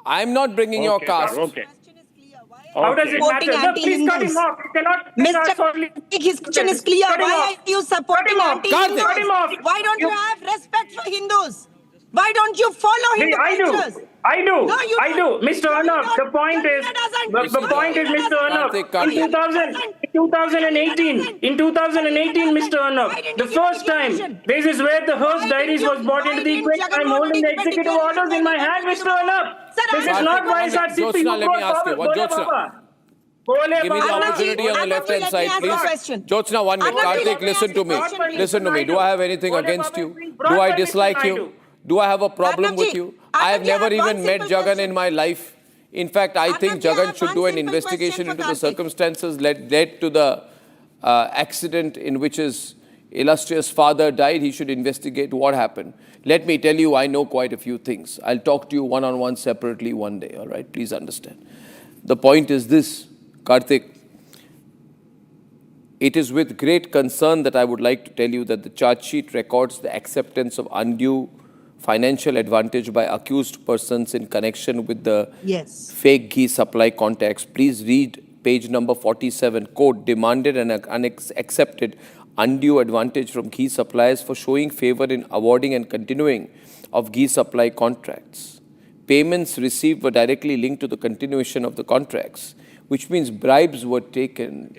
I'm not bringing your caste. Okay. How does it matter? No, please cut him off. You cannot Mr. His question is clear. Why are you supporting anti-Hindus? Cut him off. Why don't you have respect for Hindus? Why don't you follow Hindu cultures? I do. No, you I do. Mr. Arnab, the point is, Mr. Arnab, in 2018, Mr. Arnab, the first time, this is where the Hearst Diaries was brought into the equation. I'm holding the executive orders in my hand, Mr. Arnab. This is not YSRCP. Jyotsna, let me ask you. Jyotsna, give me the opportunity on the left-hand side, please. Jyotsna, 1 minute. Karthik, listen to me. Listen to me. Do I have anything against you? Do I dislike you? Do I have a problem with you? I have never even met Jagan in my life. In fact, I think Jagan should do an investigation into the circumstances led to the accident in which his illustrious father died. He should investigate what happened. Let me tell you, I know quite a few things. I'll talk to you one-on-one separately one day, all right? Please understand. The point is this, Karthik. It is with great concern that I would like to tell you that the charge sheet records the acceptance of undue financial advantage by accused persons in connection with the fake ghee supply contacts. Please read page number 47. Quote, demanded and accepted undue advantage from ghee suppliers for showing favor in awarding and continuing of ghee supply contracts. Payments received were directly linked to the continuation of the contracts, which means bribes were taken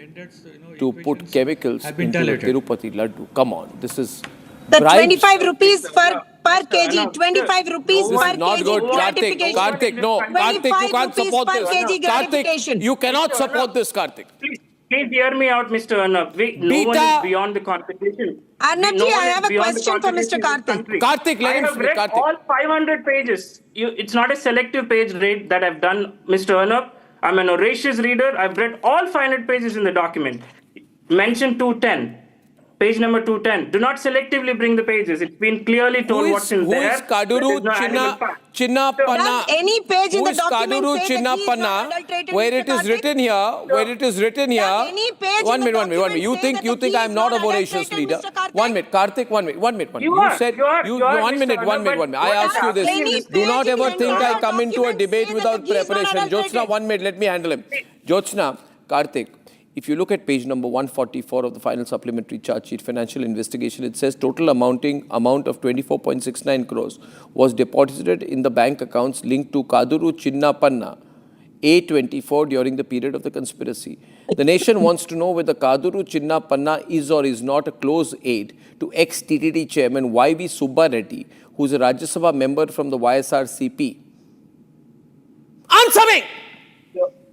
to put chemicals into the Tirupati laddu. Come on, this is... The 25 rupees per kg, 25 rupees per kg. Not good. Karthik, no. Karthik, you can't support this. Karthik, you cannot support this, Karthik. Please hear me out, Mr. Arnab. No one is beyond the Constitution. Arnab ji, I have a question for Mr. Karthik. Karthik, let him speak. I have read all 500 pages. It's not a selective page read that I've done, Mr. Arnab. I'm an voracious reader. I've read all 500 pages in the document. Mention 210. Page number 210. Do not selectively bring the pages. It's been clearly told what's in there. Who is Kaduru Chinnapanna? Does any page in the document Kaduru say that he is not adulterated? Where it is written here, Does any page one in the minute. document You say think that he I am is not a not voracious adulterated, leader? Mr. Karthik? 1 minute, Karthik, 1 minute. You said, one minute. I ask you this. Do not ever think I come into a debate without preparation. Jyotsna, 1 minute, let me handle him. Jyotsna, Karthik. If you look at page number 144 of the final supplementary charge sheet, financial investigation, it says total amount of 24.69 crores was deposited in the bank accounts linked to Kaduru Chinnapanna, A24, during the period of the conspiracy. The nation wants to know whether Kaduru Chinnapanna is or is not a close aide to ex-TTD chairman Y.V. Subba Reddy, who is a Rajya Sabha member from the YSRCP. Answer me!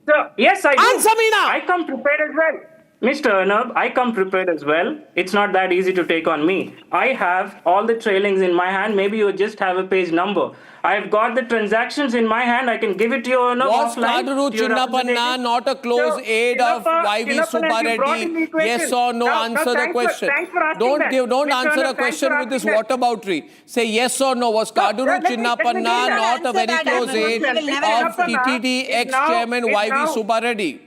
Sir, yes, I do. Answer me now! I come prepared as well. Mr. Arnab, I come prepared as well. It's not that easy to take on me. I have all the trailings in my hand. Maybe you just have a page number. I've got the transactions in my hand. I can give it to you, Arnab. Was Kaduru Chinnapanna not a close aid of Y.V. Subba Reddy? Yes or no? Answer the question. Don't answer a question with this whataboutery. Say yes or no. Was Kaduru Chinnapanna not a very close aid of TTD ex-chairman Y.V. Subba Reddy?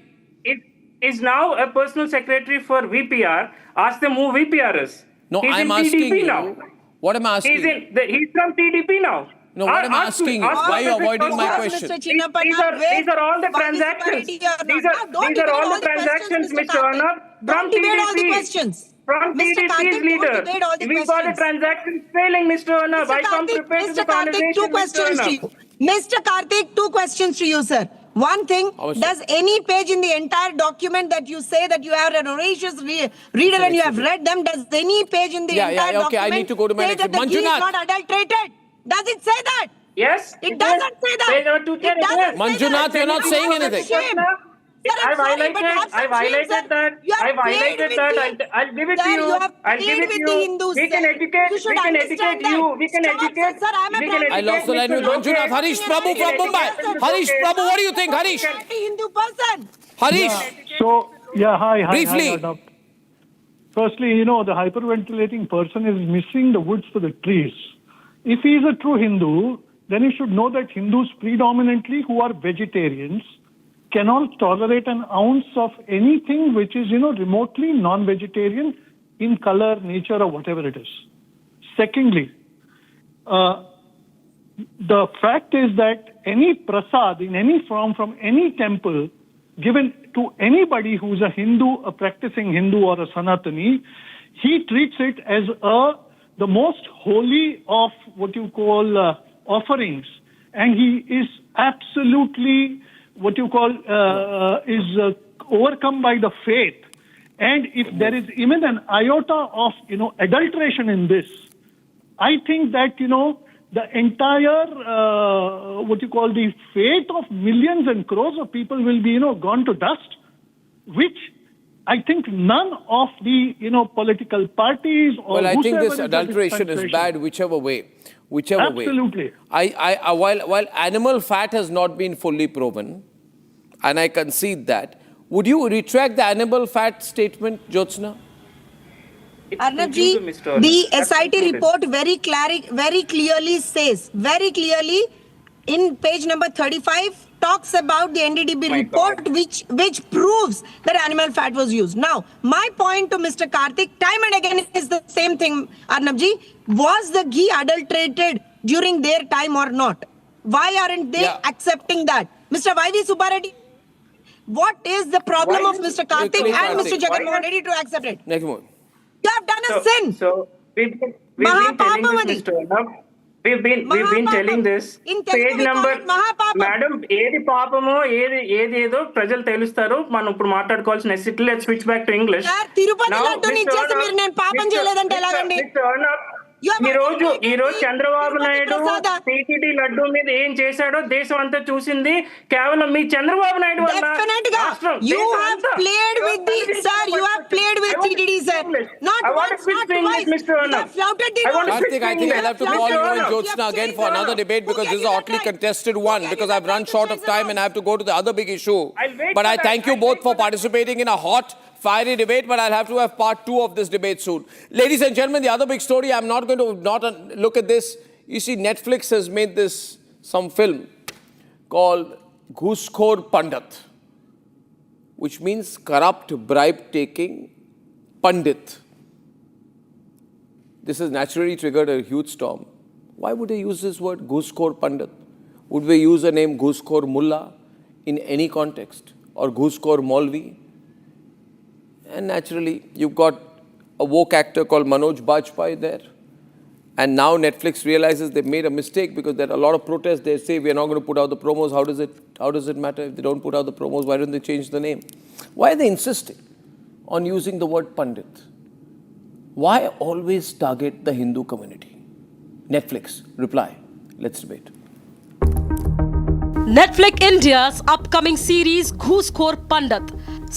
Is now a personal secretary for VPR. Ask them who VPR is. No, I'm asking you. What am I asking? He's from TDP now. No, what I'm asking you. Why are you avoiding my question? These are all the transactions. These are all the transactions, Mr. Arnab, from TDP. From TDP's leader. We've got the transactions failing, Mr. Arnab. I come prepared to the conversation, Mr. Arnab. Mr. Karthik, 2 questions to you, sir. One thing, does any page in the entire document that you say that you are an voracious reader and you have read them, does any page in the entire document I need to go to my say that the ghee is not adulterated? Does it say that? Yes. It doesn't say that. It doesn't. Manjunath, you're not saying anything. I've highlighted that. I'll give it to you. I'll give it to you. We can educate you. We can educate. I lost the line with Manjunath. Harish Prabhu from Mumbai. Harish Prabhu, what do you think, Harish? Hindu person. Harish. So, hi. Briefly. Hi, firstly, the hyperventilating person is missing the woods for the trees. If he is a true Hindu, then he should know that Hindus predominantly who are vegetarians cannot tolerate an ounce of anything which is, remotely non-vegetarian in color, nature, or whatever it is. Secondly, the fact is that any prasad in any form from any temple given to anybody who's a Hindu, a practicing Hindu or a Sanatani, he treats it as the most holy of what you call offerings. And he is absolutely what you call overcome by the faith. And if there is even an iota of, adulteration in this, I think that, the entire, the fate of millions and crores of people will be, gone to dust, which I think none of the, political parties or well, I think this adulteration is bad whichever way. Absolutely. While animal fat has not been fully proven, and I concede that, would you retract the animal fat statement, Jyotsna? Arnabji, the SIT report very clearly says, in page number 35, talks about the NDDB report which proves that animal fat was used. Now, my point to Mr. Karthik, time and again is the same thing, Arnabji. Was the ghee adulterated during their time or not? Why aren't they accepting that? Mr. Y.V. Subbareddy, what is the problem of Mr. Karthik and Mr. Jagannath Reddy to accept it? You have done a sin. So we've been telling this, Mr. Arnab. We've been telling this. Page number, Madam, ఏది పాపమో ఏది ఏదో ప్రజలు తెలుస్తారు. మనం ఇప్పుడు మాట్లాడుకోవాల్సిన నెసిటీ. Let's switch back to English. Tirupati లడ్డూని ఇచ్చేసి మీరు నేను పాపం చేయలేదంటే ఎలాగండి? ఈ రోజు చంద్రబాబు నాయుడు టీటీడీ లడ్డూ మీద ఏం చేశాడో దేశం అంతా చూసింది కేవలం మీ చంద్రబాబు నాయుడు వల్ల. You have played with TTD, sir. Not once, not twice. Mr. Arnab. Karthik, I think I'll have to call you and Jyotsna again for another debate because this is a hotly contested one, because I've run short of time and I have to go to the other big issue. But I thank you both for participating in a hot, fiery debate, but I'll have to have part 2 of this debate soon. Ladies and gentlemen, the other big story, I'm not going to look at this. You see, Netflix has made some film called Ghooshkhor Pandat, which means corrupt, bribe-taking Pandit. This has naturally triggered a huge storm. Why would they use this word, Ghooshkhor Pandit? Would we use the name Ghooshkhor Mullah in any context? Or Ghooshkhor Maulvi? And naturally, you've got a woke actor called Manoj Bajpayee there. And now Netflix realizes they've made a mistake because there are a lot of protests. They say, we're not going to put out the promos. How does it matter if they don't put out the promos? Why don't they change the name? Why are they insisting on using the word Pandit? Why always target the Hindu community? Netflix, reply. Let's debate. Netflix India's upcoming series Ghooshkhor Pandat,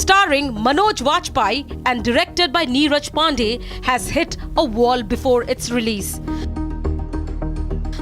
starring Manoj Vajpayee and directed by Neeraj Pandey, has hit a wall before its release.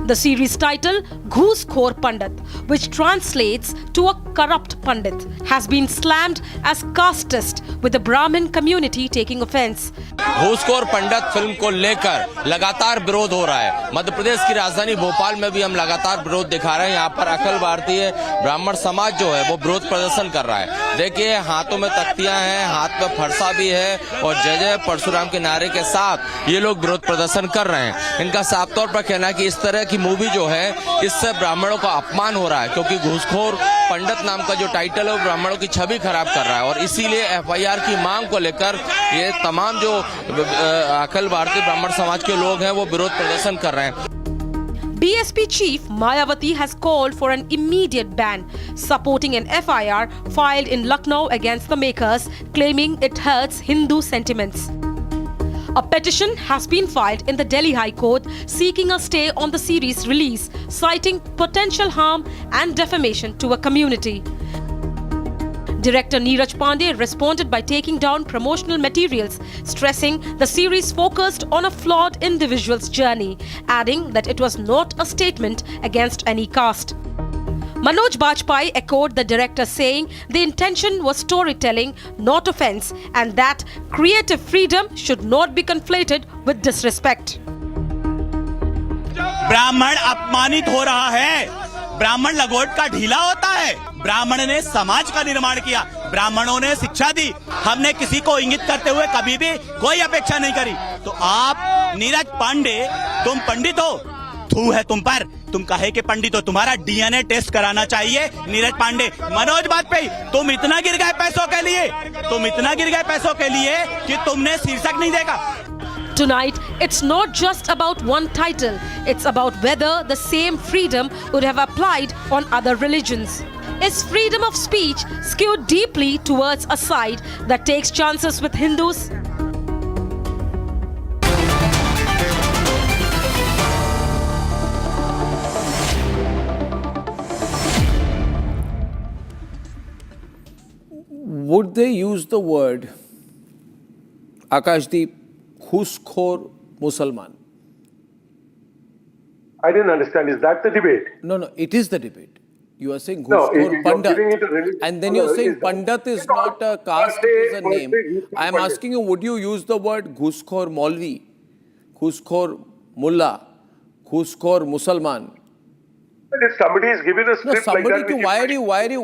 The series title, Ghooshkhor Pandat, which translates to a corrupt Pandit, has been slammed as casteist, with the Brahmin community taking offense. घूसखोर Pandit film को लेकर लगातार विरोध हो रहा है। मध्य प्रदेश की राजधानी भोपाल में भी हम लगातार विरोध दिखा रहे हैं। यहाँ पर अखिल भारतीय ब्राह्मण समाज जो है वो विरोध प्रदर्शन कर रहा है। देखिए, हाथों में तख्तियां हैं, हाथ में फरसा भी है और जय जय परशुराम के नारे के साथ ये लोग विरोध प्रदर्शन कर रहे हैं। इनका साफ तौर पर कहना है कि इस तरह की मूवी जो है, इससे ब्राह्मणों का अपमान हो रहा है, क्योंकि घूसखोर पंडित नाम का जो टाइटल है वो ब्राह्मणों की छवि खराब कर रहा है। और इसीलिए FIR की मांग को लेकर ये तमाम जो अखिल भारतीय ब्राह्मण समाज के लोग हैं वो विरोध प्रदर्शन कर रहे हैं। BSP chief Mayawati has called for an immediate ban, supporting an FIR filed in Lucknow against the makers, claiming it hurts Hindu sentiments. A petition has been filed in the Delhi High Court seeking a stay on the series release, citing potential harm and defamation to a community. Director Neeraj Pandey responded by taking down promotional materials, stressing the series focused on a flawed individual's journey, adding that it was not a statement against any caste. Manoj Bajpayee echoed the director, saying the intention was storytelling, not offense, and that creative freedom should not be conflated with disrespect. ब्राह्मण अपमानित हो रहा है। ब्राह्मण लगोट का ढीला होता है। ब्राह्मण ने समाज का निर्माण किया, ब्राह्मणों ने शिक्षा दी। हमने किसी को इंगित करते हुए कभी भी कोई अपेक्षा नहीं करी। तो आप नीरज पांडे, तुम पंडित हो, थू है तुम पर। तुम कहे कि पंडित हो, तुम्हारा डीएनए टेस्ट कराना चाहिए। नीरज पांडे, मनोज वाजपेयी, तुम इतना गिर गए पैसों के लिए, कि तुमने शीर्षक नहीं देखा। Tonight, it's not just about one title, it's about whether the same freedom would have applied on other religions. Is freedom of speech skewed deeply towards a side that takes chances with Hindus? Would they use the word, Akashdeep, Ghooshkhor Musalman? I didn't understand. Is that the debate? No, it is the debate. You are saying No, Ghooshkhor you're Pandat. giving it a religious And then you're color. saying Is that- Pandat is not a caste, it is a name. Ghooshkhor I am Pandit. asking you, would you use the word Ghooshkhor Maulvi, Ghooshkhor Mullah, Ghooshkhor Musalman? But if somebody is given a No, script somebody like that, to, which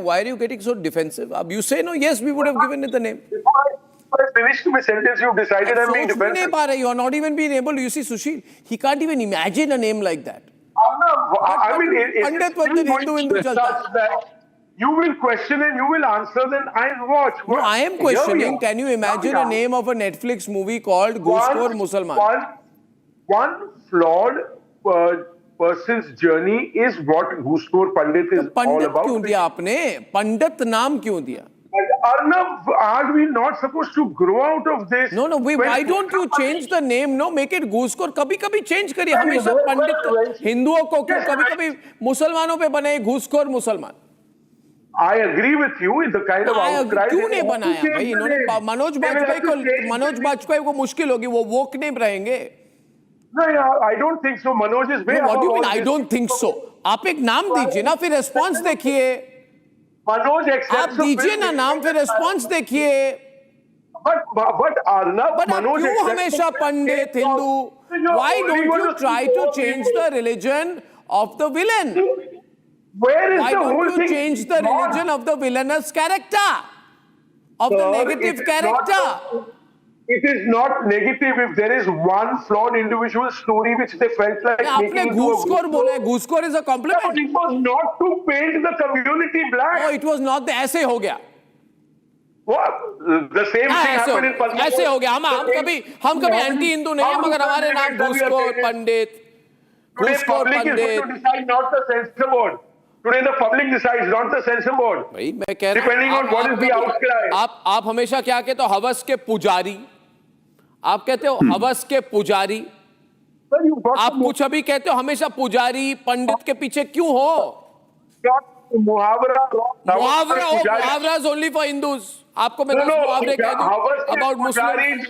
why are you getting so defensive? You say no, yes, we would have given it the name. Before I finished my sentence, you've decided I'm being defensive. You are not even being able to, you see, Sushil, he can't even imagine a name like that. I mean, Pandit was the Hindu such chalta. that you will question and you will answer, then I'll watch. No, I am questioning, can you imagine a name of a Netflix movie called Ghooshkhor Musalman? One flawed person's journey is what Ghooshkhor Pandit is all Pandit about. क्यों दिया आपने? पंडित नाम क्यों दिया? Arnab, are we not supposed to grow out of this? No, why don't you change the name? No, make it Ghooshkhor. कभी-कभी change करिए. हमेशा पंडित हिंदुओं को क्यों कभी-कभी मुसलमानों पे बने Ghooshkhor मुसलमान. I agree with you in the kind of outcry. क्यों नहीं बनाया भाई इन्होंने? मनोज बाजपेयी को मुश्किल होगी, वो woke नहीं रहेंगे. No, I don't think so. Manoj is way What do you above mean? all I this. don't think so. आप एक नाम दीजिए ना, फिर response देखिए. Manoj आप accepts. दीजिए ना नाम, फिर response देखिए. But Arnab, But Manoj क्यों accepts हमेशा the Pandit faith Hindu? of- Why You're don't only you going to try see to more change people. the religion of the villain? Where is Why the whole don't you thing? change the Not- religion of the villainous character? Of the Sir, negative it is character? not- It is not negative if there is one flawed individual story which they felt like आपने making into a घूसखोर बोला है. घूसखोर is a But compliment. it was not to paint the community black. Oh, it was not the ऐसे हो गया. What? The same हाँ, thing happened in Pandit. ऐसे हो गया. हम कभी एंटी हिंदू नहीं है, मगर हमारे नाम घूसखोर पंडित, Today घूसखोर public is going Pandit. to decide, not the censor board. Today the public decides, not the censor board. भाई मैं कह रहा हूं, Depending on what is the outcry. आप हमेशा क्या कहते हो? हवस के पुजारी. आप कहते हो हवस के पुजारी. Sir, you've got आप to कुछ अभी कहते हो हमेशा पुजारी पंडित के पीछे क्यों हो? मुहावरा is only for Hindus. आपको मैं 10 मुहावरे कह दूं about Muslims.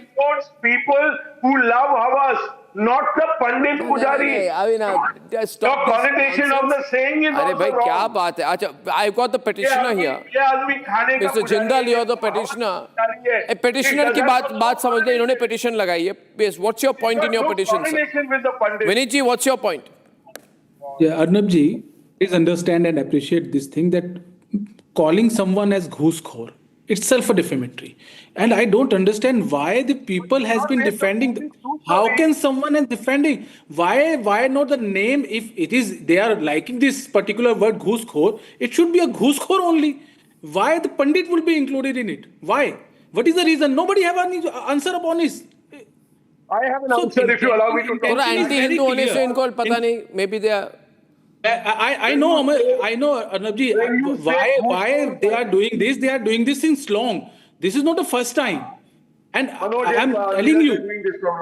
People who love Havas, not the Pandit Pujari. I mean, just The stop this connotation of nonsense. the saying is अरे also भाई wrong. क्या बात है? अच्छा, I've got the petitioner here. Mr. Jindal, you're the petitioner. A petitioner की बात समझ ले, इन्होंने petition लगाई है. Yes, what's your point in your petition, sir? Vinit ji, what's your point? Yeah, Arnab ji, please understand and appreciate this thing that calling someone as Ghooshkhor itself a defamatory. And I don't understand why the people has been defending. How can someone is defending? Why not the name? If it is they are liking this particular word Ghooshkhor, it should be a Ghooshkhor only. Why the Pandit will be included in it? Why? What is the reason? Nobody have any answer upon this. I have an answer if you allow me to talk. थोड़ा anti Hindu होने से इनको पता नहीं. Maybe they are. I know, Arnab ji, why they are doing this? They are doing this since long. This is not the first time. And I am telling you,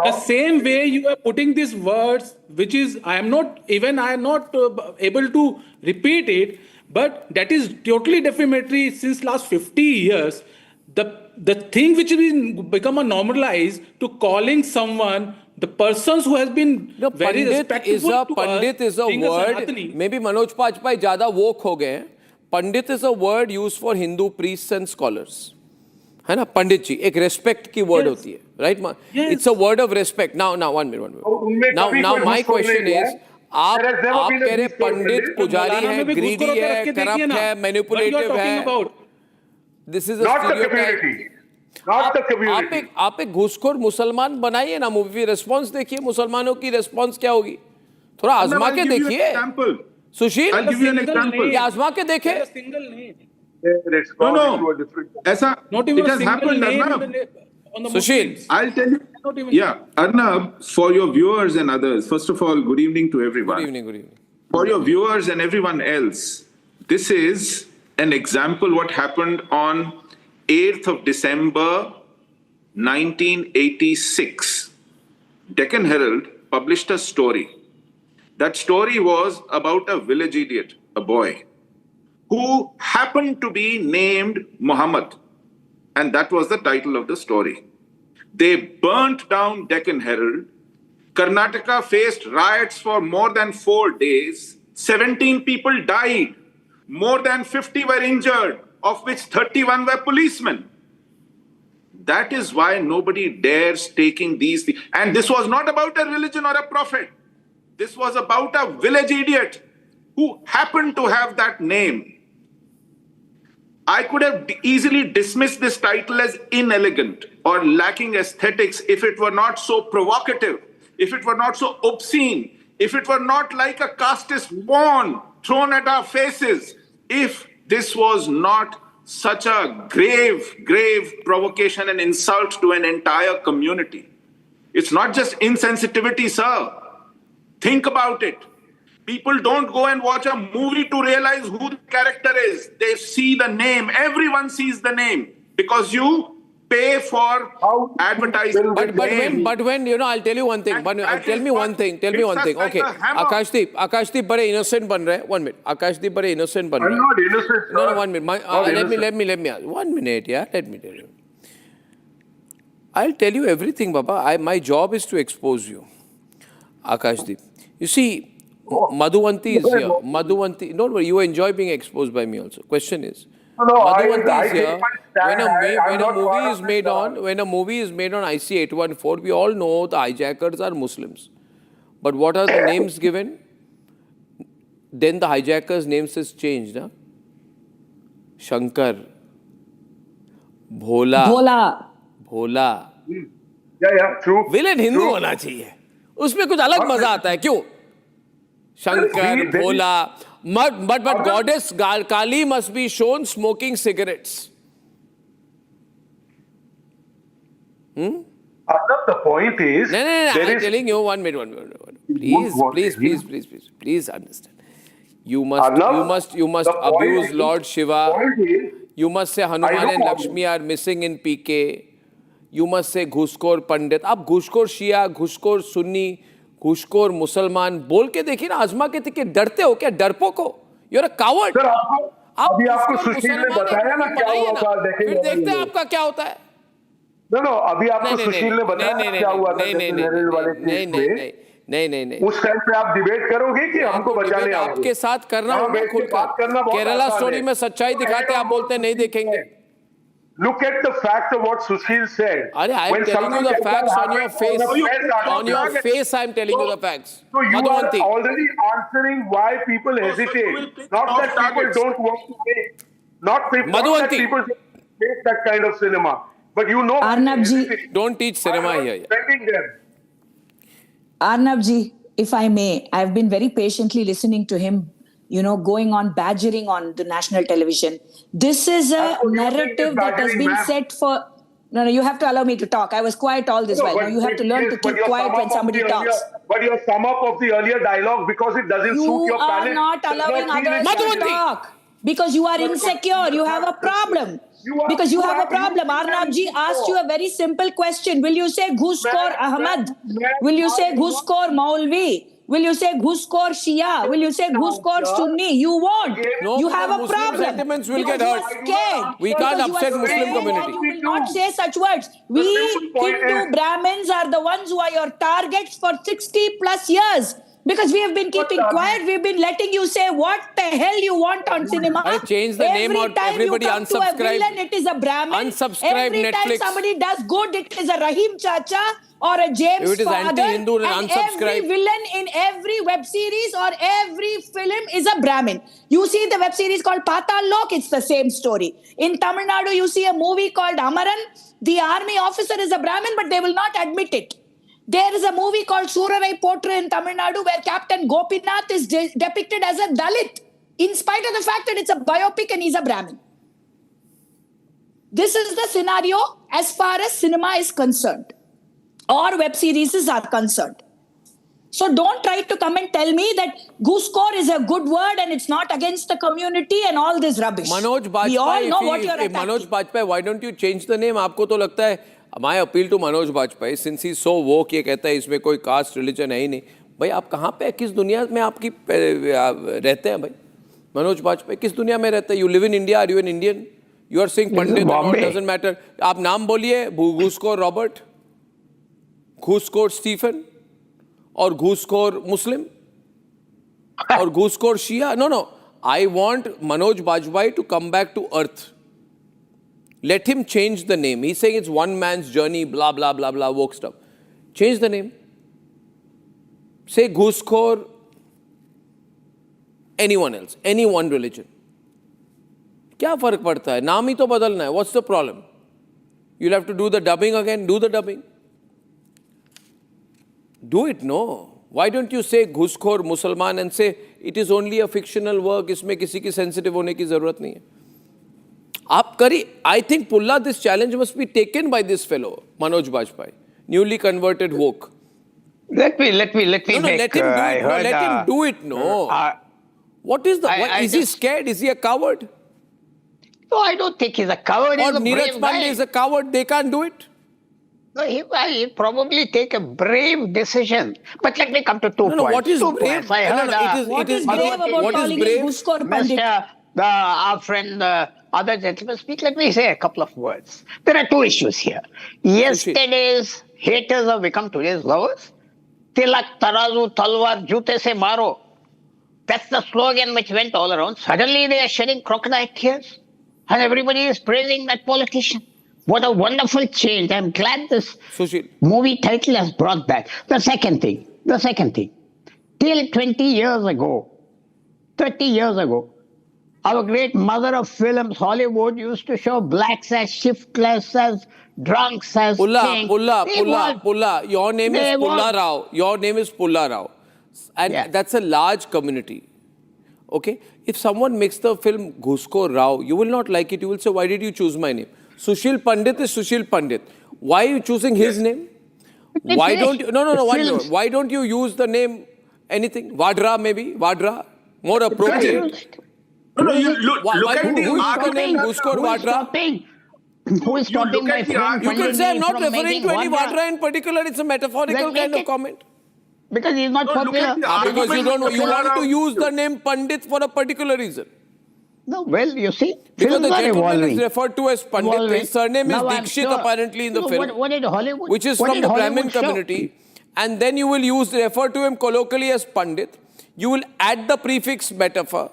the same way you are putting these words, which is, I am not able to repeat it, but that is totally defamatory since last 50 years. The thing which has become a normalized to calling someone, the persons who has been very respectful to Pandit is a word. Maybe Manoj Bajpayee ज़्यादा woke हो गए. Pandit is a word used for Hindu priests and scholars. है ना? पंडित जी एक respect की word होती है, right? It's a word of respect. Now, one minute. Now, my question is, आप कह रहे पंडित पुजारी है, greedy है, corrupt है, manipulative है. This is a stereotype. Not the community. आप एक घूसखोर मुसलमान बनाइए ना मूवी, रेस्पॉन्स देखिए मुसलमानों की रेस्पॉन्स क्या होगी. थोड़ा आजमा के देखिए सुशील, I'll give you an example. ये आजमा के देखे। Single name. No. ऐसा Not even it a has single happened, name Arnab. on the Sushil. Muslims. I'll tell Not you. even- Yeah, Arnab, for your viewers and others, first of all, good evening to everyone. Good evening, good evening. For your viewers and everyone else, this is an example what happened on 8th of December 1986. Deccan Herald published a story. That story was about a village idiot, a boy, who happened to be named Muhammad. And that was the title of the story. They burnt down Deccan Herald. Karnataka faced riots for more than 4 days. 17 people died. More than 50 were injured, of which 31 were policemen. That is why nobody dares taking these things. And this was not about a religion or a prophet. This was about a village idiot who happened to have that name. I could have easily dismissed this title as inelegant or lacking aesthetics if it were not so provocative, if it were not so obscene, if it were not like a casteist pawn thrown at our faces, if this was not such a grave provocation and insult to an entire community. It's not just insensitivity, sir. Think about it. People don't go and watch a movie to realize who the character is. They see the name. Everyone sees the name because you pay for advertising. But when I'll tell you one thing. Tell me one thing. Okay, Akashdeep बड़े innocent बन रहे हैं. 1 minute. Akashdeep बड़े innocent बन रहे हैं. I'm not innocent, sir. No, 1 minute. Let me. 1 minute, yeah. Let me tell you. I'll tell you everything, Baba. My job is to expose you, Akashdeep. You see, Madhuvanti is here. Madhuvanti, don't worry, you enjoy being exposed by me also. Question is, Madhuvanti is here. When a movie is made on IC 814, we all know the hijackers are Muslims. But what are the names given? Then the hijackers' names is changed. Huh? Shankar, Bhola. Yeah, true. Villain Hindu होना चाहिए. उसमें कुछ अलग मजा आता है. क्यों? Shankar, Bhola. But goddess Kali must be shown smoking cigarettes. Arnab, the point is... No. I'm telling you, 1 minute. Please understand. You must abuse Lord Shiva. You must say Hanuman and Lakshmi are missing in PK. You must say Ghooshkhor Pandit. आप घूसखोर शिया, घूसखोर सुन्नी, घूसखोर मुसलमान बोल के देखिए ना, आजमा के देखिए. डरते हो क्या? डरपोक हो? You're a coward. सर, अभी आपको सुशील ने बताया ना क्या हुआ था. फिर देखते हैं आपका क्या होता है. No, अभी आपको सुशील ने बताया क्या हुआ था. नहीं. उस टाइम पे आप डिबेट करोगे कि हमको बचाने आओगे? आपके साथ करना होगा खुलकर. केरला स्टोरी में सच्चाई दिखाते आप बोलते नहीं देखेंगे. Look at the fact of what Sushil said. I'm telling you the facts on your face. On your face, I'm telling you the facts. So you are already answering why people hesitate. Not that people don't want to make. Not that people make that kind of cinema. But you know... Arnab ji. Don't teach cinema here. Arnab ji, if I may, I've been very patiently listening to him, going on badgering on the national television. This is a narrative that has been set for... No, you have to allow me to talk. I was quiet all this while. Now you have to learn to keep quiet when somebody talks. But your sum up of the earlier dialogue, because it doesn't suit your palate... You are not allowing others to talk. Because you are insecure. You have a problem. Because you have a problem. Arnab ji asked you a very simple question. Will you say Ghooshkhor Ahmad? Will you say Ghooshkhor Maulvi? Will you say Ghooshkhor Shia? Will you say Ghooshkhor Sunni? You won't. No, you have a Muslim problem. sentiments will get hurt. You are scared. We can't upset Muslim community. You will not say such words. We Hindu Brahmins are the ones who are your targets for 60 plus years. Because we have been keeping quiet, we've been letting you say what the hell you want on cinema. I change the name out. Everybody unsubscribe. To a villain, it is a Brahmin. Unsubscribe every Netflix. Time somebody does good, it is a Rahim Chacha or a James if it is Father. anti-Hindu, then unsubscribe. Every villain in every web series or every film is a Brahmin. You see the web series called Patal Lok, it's the same story. In Tamil Nadu, you see a movie called Amaran. The army officer is a Brahmin, but they will not admit it. There is a movie called Surarai Potru in Tamil Nadu where Captain Gopinath is depicted as a Dalit, in spite of the fact that it's a biopic and he's a Brahmin. This is the scenario as far as cinema is concerned, or web series are concerned. So don't try to come and tell me that Ghooshkhor is a good word and it's not against the community and all this rubbish. Manoj Bajpayee, we all know what you're attacking. Manoj Bajpayee, why don't you change the name? आपको तो लगता है, my appeal to Manoj Bajpayee, since he's so woke, ये कहता है इसमें कोई caste religion है ही नहीं. भाई आप कहाँ पे, किस दुनिया में आपकी रहते हैं भाई? मनोज वाजपेयी किस दुनिया में रहते हैं? You live in India, are you an Indian? You are saying Pandit, it doesn't matter. आप नाम बोलिए, घूसखोर रॉबर्ट, घूसखोर स्टीफन, और घूसखोर मुस्लिम, और घूसखोर शिया. No. I want Manoj Bajpayee to come back to earth. Let him change the name. He's saying it's one man's journey, blah, blah, blah, blah, woke stuff. Change the name. Say Ghooshkhor, anyone else, any one religion. क्या फर्क पड़ता है? नाम ही तो बदलना है. What's the problem? You'll have to do the dubbing again. Do the dubbing. Do it, no. Why don't you say Ghooshkhor Musalman and say it is only a fictional work, इसमें किसी की sensitive होने की जरूरत नहीं है. आप करिए. I think Pulla, this challenge must be taken by this fellow, Manoj Bajpayee, newly converted woke. Let me No, let him do it. Let him do it. No. What is the? Is he scared? Is he a coward? No, I don't think he's a coward. Or Neeraj Pandey is a coward. They can't do it. No, he'll probably take a brave decision. But let me come to two points. No, what is two brave? Points. I heard, What is brave about calling him Ghooshkhor Pandit? Our friend, other gentlemen speak. Let me say a couple of words. There are two issues here. Yesterday's haters have become today's lovers. Tilak, tarazu, talwar, jute se maro. That's the slogan which went all around. Suddenly they are shedding crocodile tears. And everybody is praising that politician. What a wonderful change. I'm glad this movie title has brought back. The second thing. Till 20 years ago, 30 years ago, our great mother of films, Hollywood, used to show blacks as shiftless, as drunks, as Pulla. Your name is Pulla Rao. Your name is Pulla Rao. And that's a large community. Okay? If someone makes the film Ghooshkhor Rao, you will not like it. You will say, why did you choose my name? Sushil Pandit is Sushil Pandit. Why are you choosing his name? Why don't you? No. Why don't you use the name anything? Vadra maybe? Vadra? More appropriate. No, you look at Who is the name Ghooshkhor Vadra? Who is stopping my friend? You could say I'm not referring to any Vadra in particular. It's a metaphorical kind of comment. Because he's not popular. Because you want to use the name Pandit for a particular reason. No, well, you see, because films the are gentleman evolving. is referred to as Pandit. His surname is Dikshit apparently in the film, what did Hollywood, which is from the Brahmin community. And then you will refer to him colloquially as Pandit. You will add the prefix metaphor,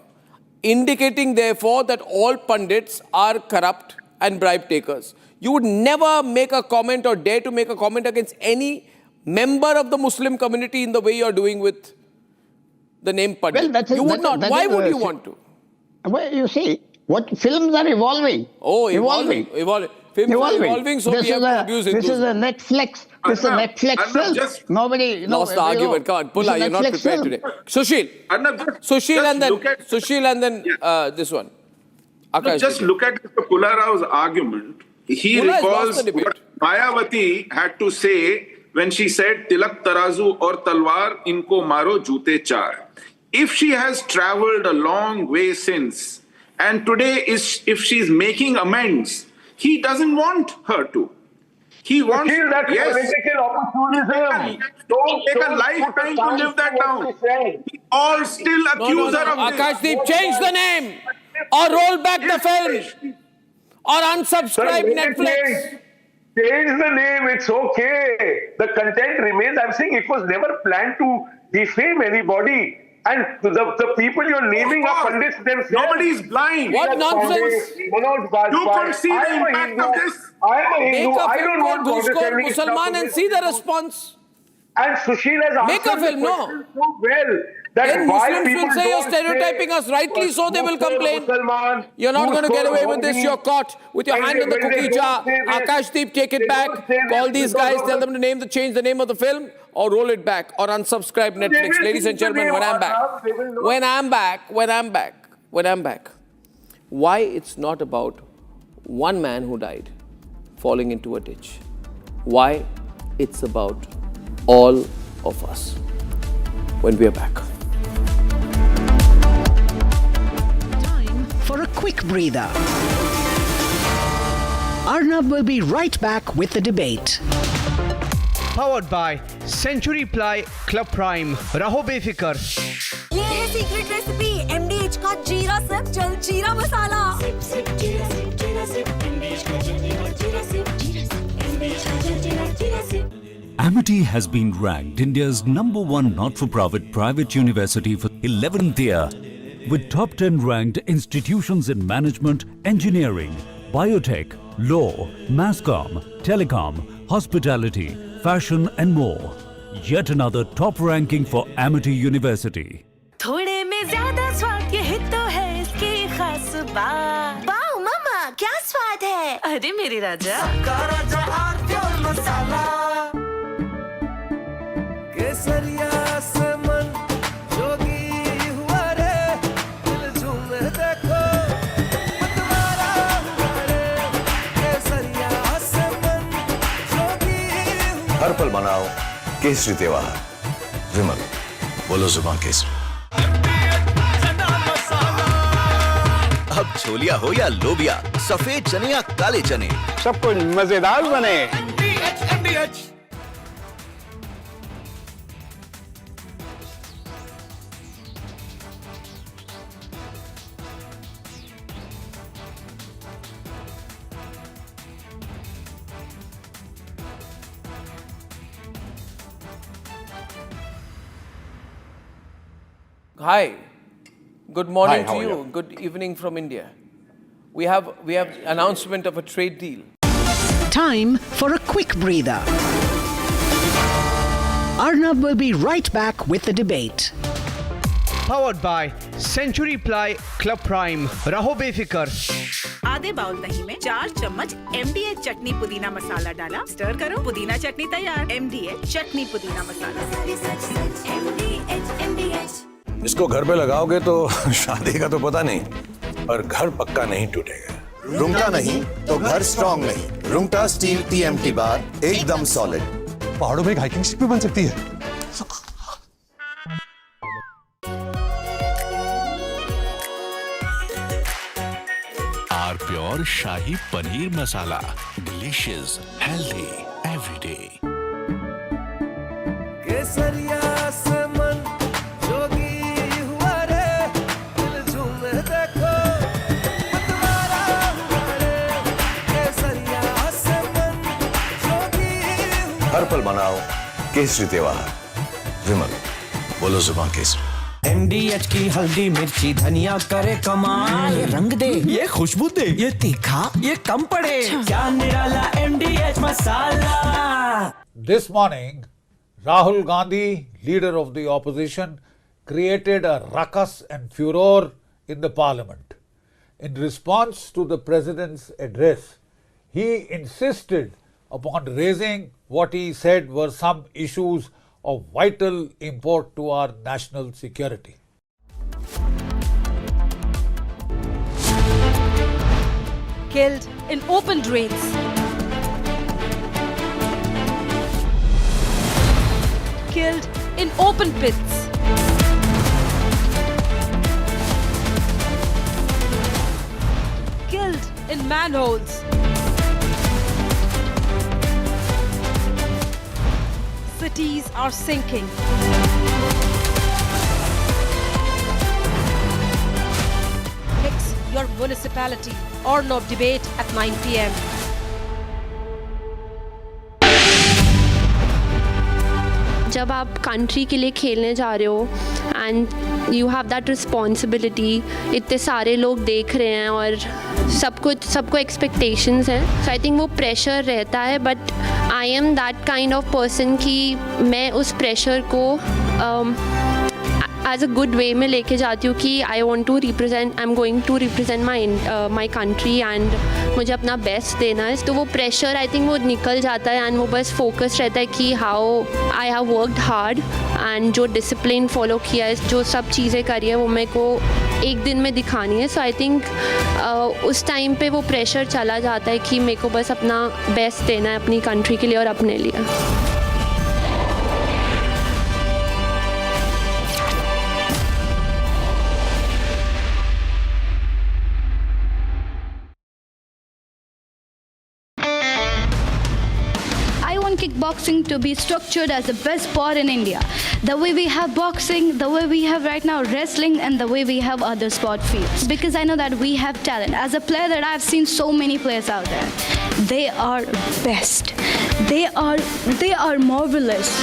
indicating therefore that all Pandits are corrupt and bribe takers. You would never make a comment or dare to make a comment against any member of the Muslim community in the way you are doing with the name Pandit. Well, you would not. Why would you want to? Well, you see, what films are evolving. Oh, evolving. Films are evolving, so we have to abuse it. This is a Netflix. This is a Netflix film. Nobody lost the argument. Come on, Pulla, you're not prepared today. Sushil. Sushil and then this one. Just look at Mr. Pulla Rao's argument. He recalls what Mayawati had to say when she said, Tilak tarazu or talwar inko maro jute char. If she has traveled a long way since, and today if she's making amends, he doesn't want her to. He wants Feel that political opportunism. Don't take a lifetime to live that down. We all still accuse her of this. Akashdeep, change the name or roll back the film or unsubscribe Netflix. Change the name, it's okay. The content remains. I'm saying it was never planned to defame anybody. And the people you're naming are Pandits themselves. Nobody is blind. What nonsense? Manoj Bajpayee. You can't see the impact of this. I'm a Hindu. Make a I film don't want called to Ghooshkhor understand Musalman and see the response. And Sushil has Make a answered film, the no? question so well. That Then why Muslims people will say you're don't stereotyping us. Rightly so, they will complain. You're not going to get away with this. You're caught with your hand in the cookie jar. Akashdeep, take it back. Call these guys, tell them to change the name of the film, or roll it back, or unsubscribe Netflix. Ladies and gentlemen, when I'm back, why it's not about one man who died falling into a ditch. Why it's about all of us. When we are back. Time for a quick breather. Arnab will be right back with the debate. Powered by Century Ply Club Prime. Raho befikar. ये है secret recipe MDH का जीरा सिप jaljeera masala. Amity has been ranked India's #1 not-for-profit private university for 11th year, with top 10 ranked institutions in management, engineering, biotech, law, masscom, telecom, hospitality, fashion and more. Yet another top ranking for Amity University. थोड़े में ज्यादा स्वाद ये तो है इसकी खास बात। वाओ मामा क्या स्वाद है? अरे मेरी राजा। राजा और प्योर मसाला। केसरिया से मन जोगी हुआ रे, दिल झूमे देखो मतवारा हुआ रे। केसरिया से मन जोगी हुआ। हर पल मनाओ केसरी त्योहार। विमल, बोलो जुबान केसरी। अब छोलिया हो या लोबिया, सफेद चने या काले चने, सब कुछ मजेदार बने। Hi. Good morning Hi, to you. Good evening from India. We have announcement of a trade deal. Time for a quick breather. Arnab will be right back with the debate. Powered by Century Ply Club Prime. Raho befikar. आधे bowl दही में 4 चम्मच MDH चटनी पुदीना मसाला डाला, stir करो, पुदीना चटनी तैयार। MDH चटनी पुदीना मसाला। इसको घर पे लगाओगे तो शादी का तो पता नहीं, पर घर पक्का नहीं टूटेगा। रुंगटा नहीं तो घर स्ट्रॉन्ग नहीं। रुंगटा स्टील TMT बार एकदम सॉलिड। पहाड़ों में एक हाइकिंग शिप भी बन सकती है। Our pure shahi paneer masala, delicious, healthy, everyday. Kesariya से मन जोगी हुआ रे, दिल झूमे देखो मतवारा हुआ रे। केसरिया से मन जोगी हुआ। हर पल मनाओ केसरी त्योहार। विमल, बोलो जुबान केसरी। MDH की हल्दी मिर्ची धनिया करे कमाल, ये रंग दे, ये खुशबू दे, ये तीखा, ये कम पड़े, क्या निराला MDH masala. This morning, Rahul Gandhi, leader of the opposition, created a ruckus and furor in the parliament. In response to the president's address, he insisted upon raising what he said were some issues of vital import to our national security. Killed in open drains. Killed in open pits. Killed in manholes. Cities are sinking. Fix your municipality. Arnab debate at 9 p.m. जब आप country के लिए खेलने जा रहे हो and you have that responsibility, इतने सारे लोग देख रहे हैं और सबको एक्सपेक्टेशंस हैं, सो आई थिंक वो प्रेशर रहता है। But I am that kind of person कि मैं उस प्रेशर को एज अ गुड वे में लेके जाती हूँ कि I am going to represent my country and मुझे अपना बेस्ट देना है. तो वो प्रेशर आई थिंक वो निकल जाता है एंड वो बस फोकस रहता है कि how I have worked hard and जो डिसिप्लिन फॉलो किया है, जो सब चीज़ें करी है वो मेरे को एक दिन में दिखानी है. सो आई थिंक उस टाइम पे वो प्रेशर चला जाता है कि मेरे को बस अपना बेस्ट देना है अपनी कंट्री के लिए और अपने लिए. Kickboxing to be structured as the best sport in India. The way we have boxing, the way we have right now wrestling, and the way we have other sport fields. Because I know that we have talent. As a player that I've seen so many players out there. They are best. They are marvelous.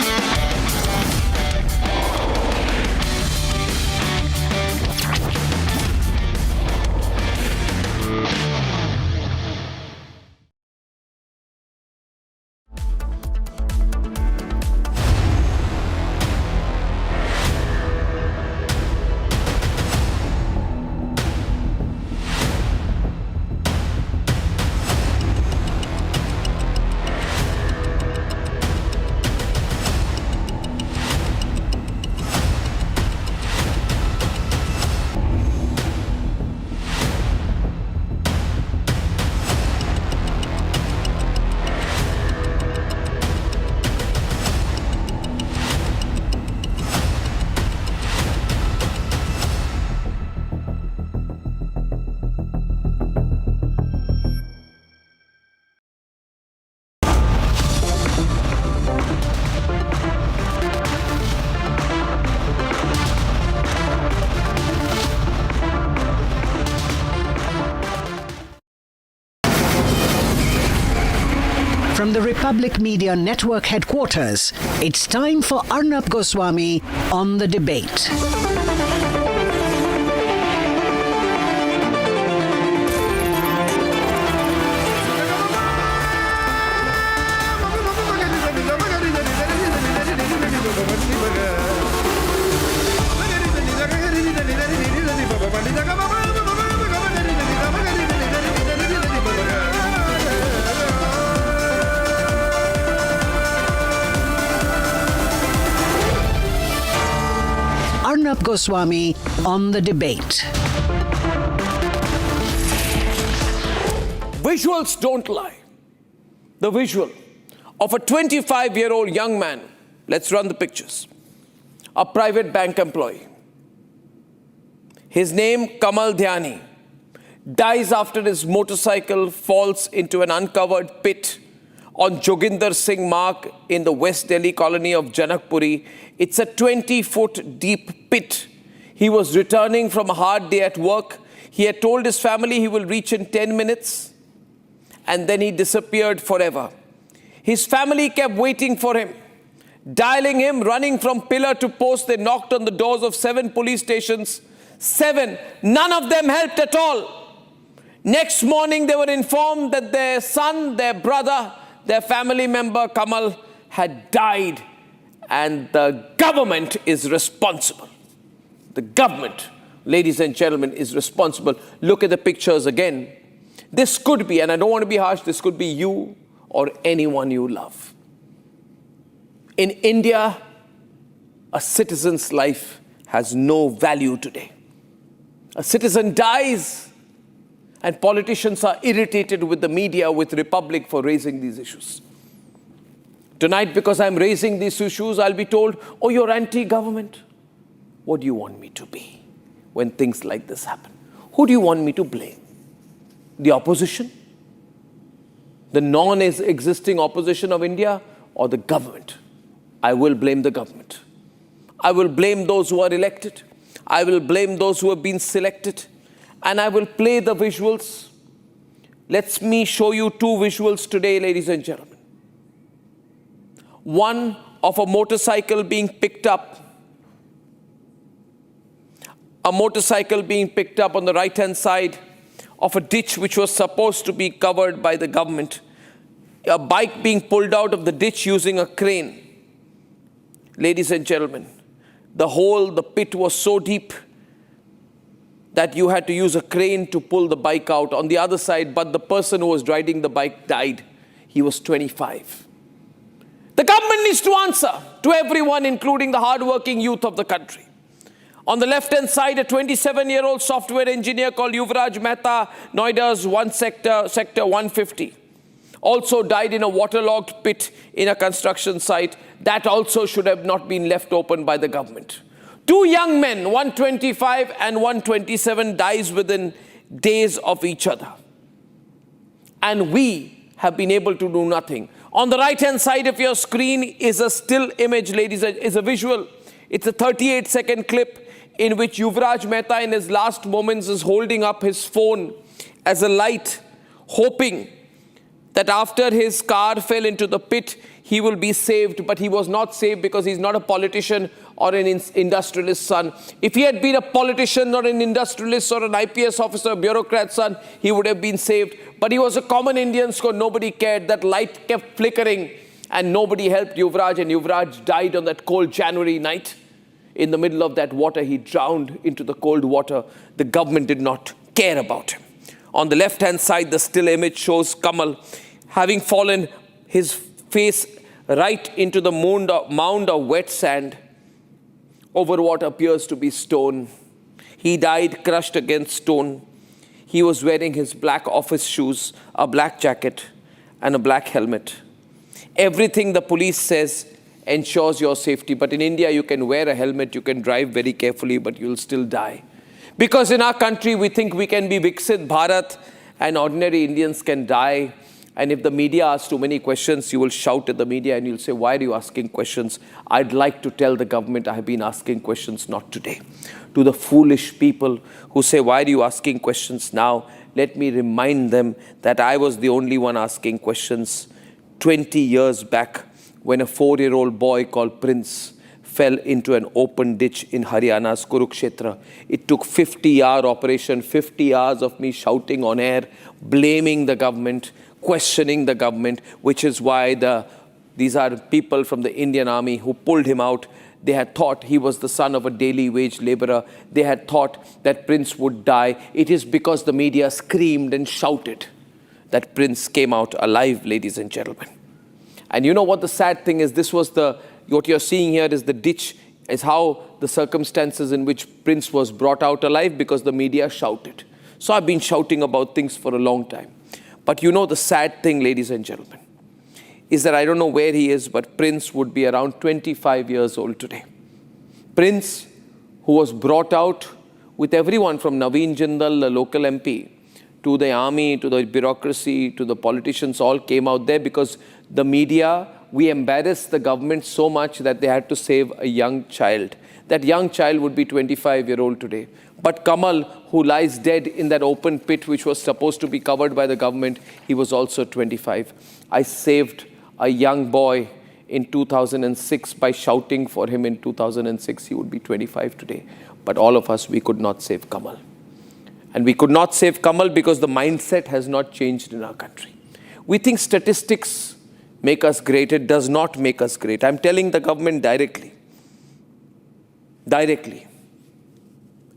From the Republic Media Network headquarters, it's time for Arnab Goswami on the debate. Arnab Goswami on the debate. Visuals don't lie. The visual of a 25-year-old young man, let's run the pictures, a private bank employee. His name, Kamal Dhyani, dies after his motorcycle falls into an uncovered pit on Joginder Singh Marg in the West Delhi colony of Janakpuri. It's a 20-foot deep pit. He was returning from a hard day at work. He had told his family he will reach in 10 minutes, and then he disappeared forever. His family kept waiting for him, dialing him, running from pillar to post. They knocked on the doors of 7 police stations. 7. None of them helped at all. Next morning, they were informed that their son, their brother, their family member, Kamal, had died, and the government is responsible. The government, ladies and gentlemen, is responsible. Look at the pictures again. This could be, and I don't want to be harsh, this could be you or anyone you love. In India, a citizen's life has no value today. A citizen dies, and politicians are irritated with the media, with Republic for raising these issues. Tonight, because I'm raising these issues, I'll be told, oh, you're anti-government. What do you want me to be when things like this happen? Who do you want me to blame? The opposition? The non-existing opposition of India, or the government? I will blame the government. I will blame those who are elected. I will blame those who have been selected. And I will play the visuals. Let me show you 2 visuals today, ladies and gentlemen. One of a motorcycle being picked up. A motorcycle being picked up on the right-hand side of a ditch which was supposed to be covered by the government. A bike being pulled out of the ditch using a crane. Ladies and gentlemen, the pit was so deep that you had to use a crane to pull the bike out on the other side, but the person who was riding the bike died. He was 25. The government needs to answer to everyone, including the hardworking youth of the country. On the left-hand side, a 27-year-old software engineer called Yuvraj Mehta, Noida's sector 150, also died in a waterlogged pit in a construction site. That also should have not been left open by the government. Two young men, 125 and 127, dies within days of each other. And we have been able to do nothing. On the right-hand side of your screen is a still image, ladies, is a visual. It's a 38-second clip in which Yuvraj Mehta in his last moments is holding up his phone as a light, hoping that after his car fell into the pit, he will be saved. But he was not saved because he's not a politician or an industrialist son. If he had been a politician or an industrialist or an IPS officer, a bureaucrat son, he would have been saved. But he was a common Indian, so nobody cared. That light kept flickering and nobody helped Yuvraj, and Yuvraj died on that cold January night. In the middle of that water, he drowned into the cold water. The government did not care about him. On the left-hand side, the still image shows Kamal having fallen, his face right into the mound of wet sand over what appears to be stone. He died crushed against stone. He was wearing his black office shoes, a black jacket, and a black helmet. Everything the police says ensures your safety. But in India, you can wear a helmet, you can drive very carefully, but you'll still die. Because in our country, we think we can be Viksit Bharat and ordinary Indians can die. And if the media asks too many questions, you will shout at the media and you'll say, why are you asking questions? I'd like to tell the government I have been asking questions not today. To the foolish people who say, why are you asking questions now? Let me remind them that I was the only one asking questions 20 years back when a 4-year-old boy called Prince fell into an open ditch in Haryana's Kurukshetra. It took 50-hour operation, 50 hours of me shouting on air, blaming the government, questioning the government, which is why these are people from the Indian army who pulled him out. They had thought he was the son of a daily wage laborer. They had thought that Prince would die. It is because the media screamed and shouted that Prince came out alive, ladies and gentlemen. And you know what the sad thing is? This was what you're seeing here is the ditch, is how the circumstances in which Prince was brought out alive, because the media shouted. So I've been shouting about things for a long time. But you know the sad thing, ladies and gentlemen, is that I don't know where he is, but Prince would be around 25 years old today. Prince, who was brought out with everyone from Naveen Jindal, the local MP, to the army, to the bureaucracy, to the politicians, all came out there because the media, we embarrassed the government so much that they had to save a young child. That young child would be 25-year-old today. But Kamal, who lies dead in that open pit which was supposed to be covered by the government, he was also 25. I saved a young boy in 2006 by shouting for him in 2006. He would be 25 today. But all of us, we could not save Kamal. And we could not save Kamal because the mindset has not changed in our country. We think statistics make us great. It does not make us great. I'm telling the government directly.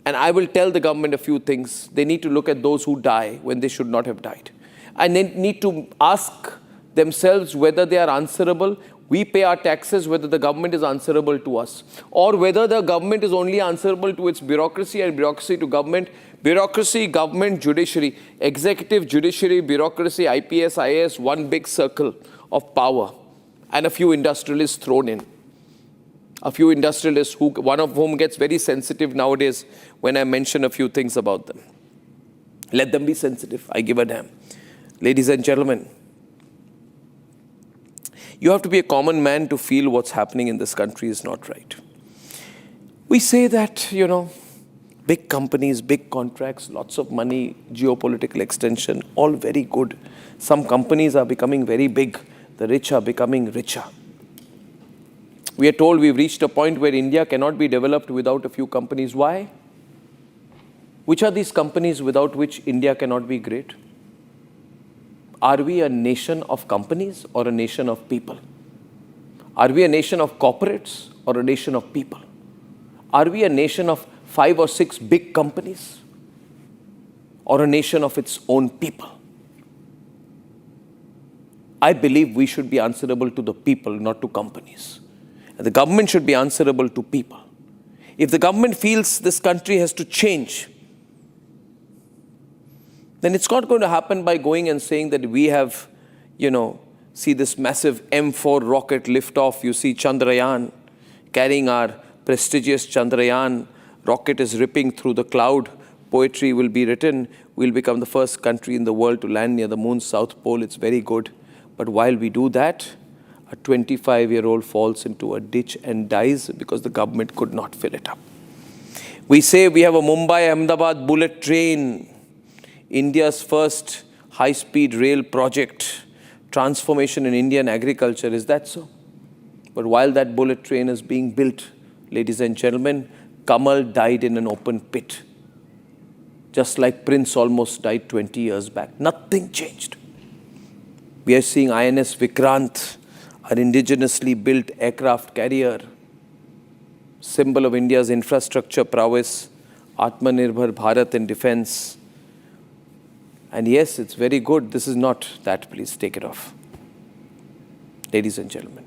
And I will tell the government a few things. They need to look at those who die when they should not have died. And they need to ask themselves whether they are answerable. We pay our taxes, whether the government is answerable to us. Or whether the government is only answerable to its bureaucracy and bureaucracy to government. Bureaucracy, government, judiciary, executive, judiciary, bureaucracy, IPS, IAS, one big circle of power. And a few industrialists thrown in. A few industrialists, one of whom gets very sensitive nowadays when I mention a few things about them. Let them be sensitive. I give a damn. Ladies and gentlemen, you have to be a common man to feel what's happening in this country is not right. We say that, big companies, big contracts, lots of money, geopolitical extension, all very good. Some companies are becoming very big. The rich are becoming richer. We are told we've reached a point where India cannot be developed without a few companies. Why? Which are these companies without which India cannot be great? Are we a nation of companies or a nation of people? Are we a nation of corporates or a nation of people? Are we a nation of 5 or 6 big companies? Or a nation of its own people? I believe we should be answerable to the people, not to companies. And the government should be answerable to people. If the government feels this country has to change, then it's not going to happen by going and saying that we have, see this massive M4 rocket liftoff. You see Chandrayaan carrying our prestigious Chandrayaan. Rocket is ripping through the cloud. Poetry will be written. We'll become the first country in the world to land near the moon's south pole. It's very good. But while we do that, a 25-year-old falls into a ditch and dies because the government could not fill it up. We say we have a Mumbai-Ahmedabad bullet train, India's first high-speed rail project, transformation in Indian agriculture. Is that so? But while that bullet train is being built, ladies and gentlemen, Kamal died in an open pit. Just like Prince almost died 20 years back. Nothing changed. We are seeing INS Vikrant, an indigenously built aircraft carrier, symbol of India's infrastructure prowess, Atmanirbhar Bharat in defense. And yes, it's very good. This is not that. Please take it off. Ladies and gentlemen.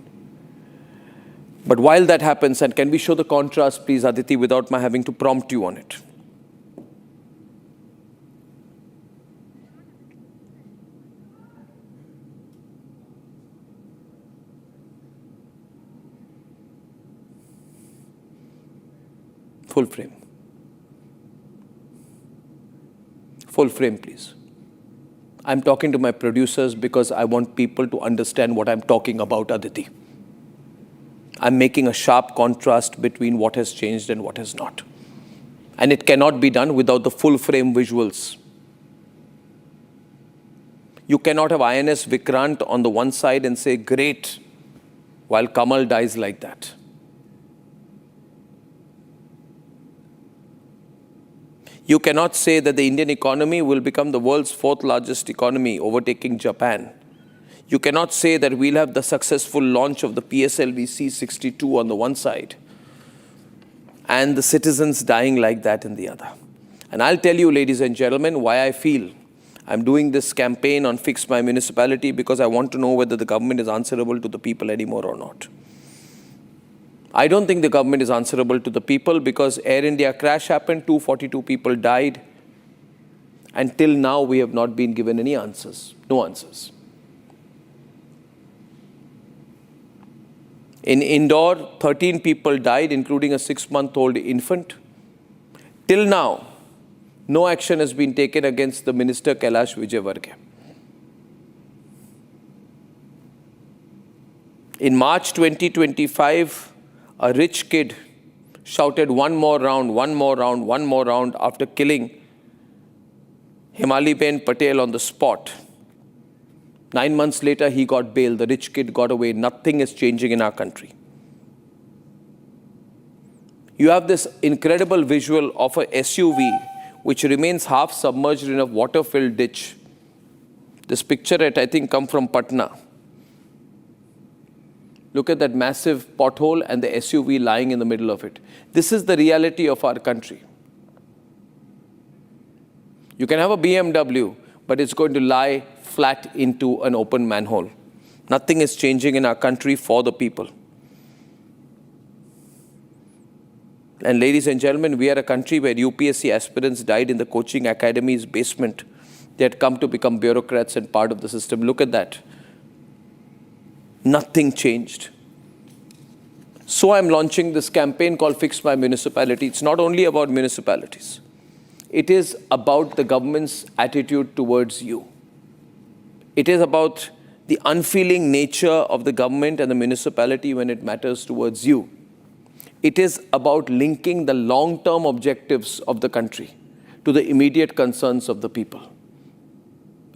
But while that happens, and can we show the contrast, please, Aditi, without my having to prompt you on it? Full frame. Full frame, please. I'm talking to my producers because I want people to understand what I'm talking about, Aditi. I'm making a sharp contrast between what has changed and what has not. And it cannot be done without the full frame visuals. You cannot have INS Vikrant on the one side and say, great, while Kamal dies like that. You cannot say that the Indian economy will become the world's 4th largest economy, overtaking Japan. You cannot say that we'll have the successful launch of the PSLV C-62 on the one side and the citizens dying like that in the other. And I'll tell you, ladies and gentlemen, why I feel I'm doing this campaign on Fix My Municipality, because I want to know whether the government is answerable to the people anymore or not. I don't think the government is answerable to the people because Air India crash happened, 242 people died. And till now, we have not been given any answers. No answers. In Indore, 13 people died, including a 6-month-old infant. Till now, no action has been taken against the minister Kailash Vijayvargiya. In March 2025, a rich kid shouted one more round, one more round, one more round after killing Himaliben Patel on the spot. 9 months later, he got bail. The rich kid got away. Nothing is changing in our country. You have this incredible visual of a SUV which remains half submerged in a water-filled ditch. This picture, I think, come from Patna. Look at that massive pothole and the SUV lying in the middle of it. This is the reality of our country. You can have a BMW, but it's going to lie flat into an open manhole. Nothing is changing in our country for the people. And ladies and gentlemen, we are a country where UPSC aspirants died in the coaching academy's basement. They had come to become bureaucrats and part of the system. Look at that. Nothing changed. So I'm launching this campaign called Fix My Municipality. It's not only about municipalities. It is about the government's attitude towards you. It is about the unfeeling nature of the government and the municipality when it matters towards you. It is about linking the long-term objectives of the country to the immediate concerns of the people.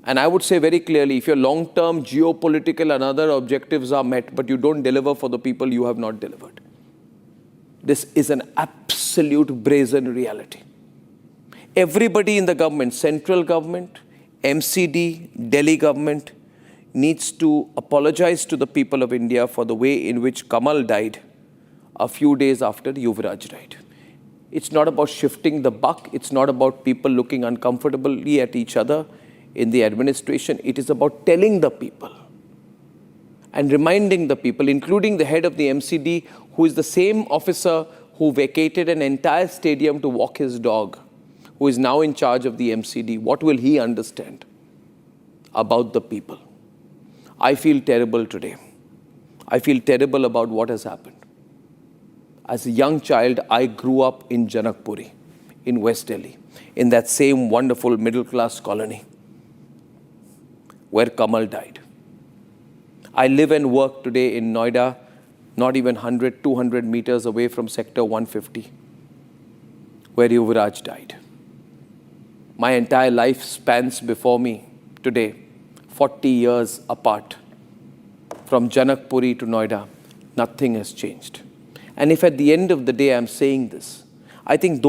And I would say very clearly, if your long-term geopolitical and other objectives are met, but you don't deliver for the people, you have not delivered. This is an absolute brazen reality. Everybody in the government, central government, MCD, Delhi government, needs to apologize to the people of India for the way in which Kamal died a few days after Yuvraj died. It's not about shifting the buck. It's not about people looking uncomfortably at each other in the administration. It is about telling the people and reminding the people, including the head of the MCD, who is the same officer who vacated an entire stadium to walk his dog, who is now in charge of the MCD. What will he understand about the people? I feel terrible today. I feel terrible about what has happened. As a young child, I grew up in Janakpuri, in West Delhi, in that same wonderful middle-class colony where Kamal died. I live and work today in Noida, not even 100, 200 meters away from Sector 150, where Yuvraj died. My entire life spans before me today, 40 years apart. From Janakpuri to Noida, nothing has changed. And if at the end of the day I'm saying this, I think those